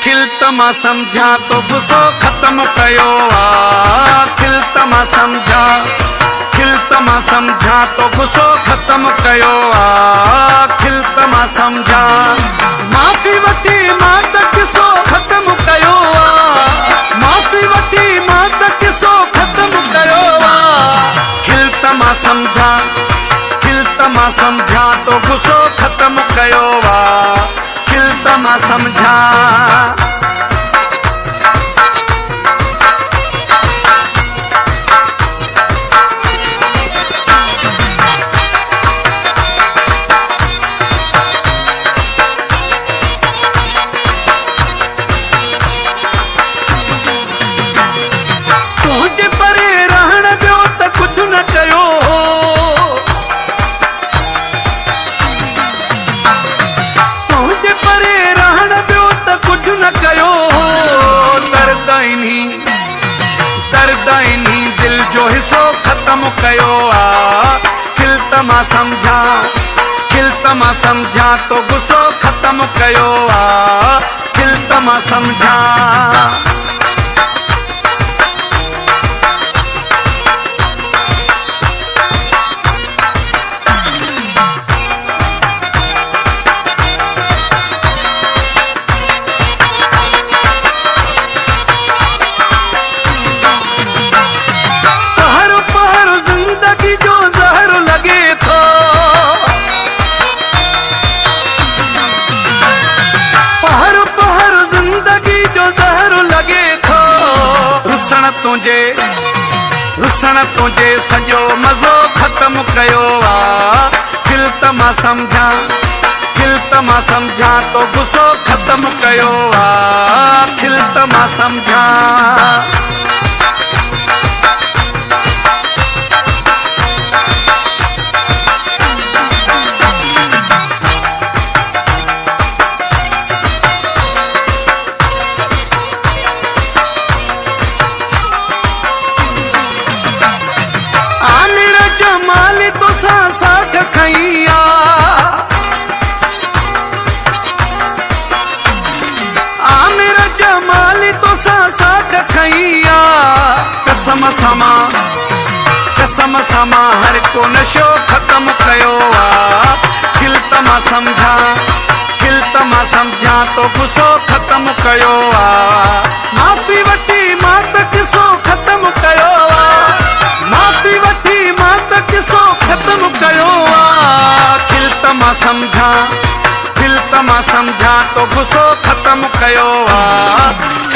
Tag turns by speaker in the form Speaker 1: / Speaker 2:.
Speaker 1: खिल त मां सम्झां तो गुस्सो ख़त्म कयो आ। खिल त मां सम्झां, खिल त मां सम्झां तो गुस्सो ख़त्म कयो आ। खिल त मां सम्झां, माफ़ी वठी मां त किस्सो ख़त्म कयो आ। माफ़ी वठी मां त किस्सो ख़त्म कयो आ। खिल त मां सम्झां, खिल त मां सम्झां तो गुस्सो ख़त्म कयो आ। खिल त मां सम्झां। दिल जो हिस्सो ख़त्म कयो आ। खिल त मां सम्झां, खिल त मां सम्झां तो गुस्सो ख़त्म कयो आ। खिल त मां सम्झां। रुसण तुझे सॼो मज़ो ख़त्म कयो आ। खिल त मां सम्झां, खिल त मां सम्झां तो गुस्सो ख़त्म कयो आ। खिल त मां सम्झां। साठ खैया आमिर जमाली तो साठ खैया। कसम समा, कसम समा हर को नशो ख़त्म कयो आ। खिल त मां सम्झां, खिल त मां सम्झां तो गुस्सो ख़त्म कयो आ। माफ़ी वठी मां त किस्सो ख़त्म कयो आ। माफ़ी वठी मां त किस्सो ख़त्म कयो आ। खिल त मां सम्झां, खिल त मां सम्झां तो गुस्सो ख़त्म कयो आ।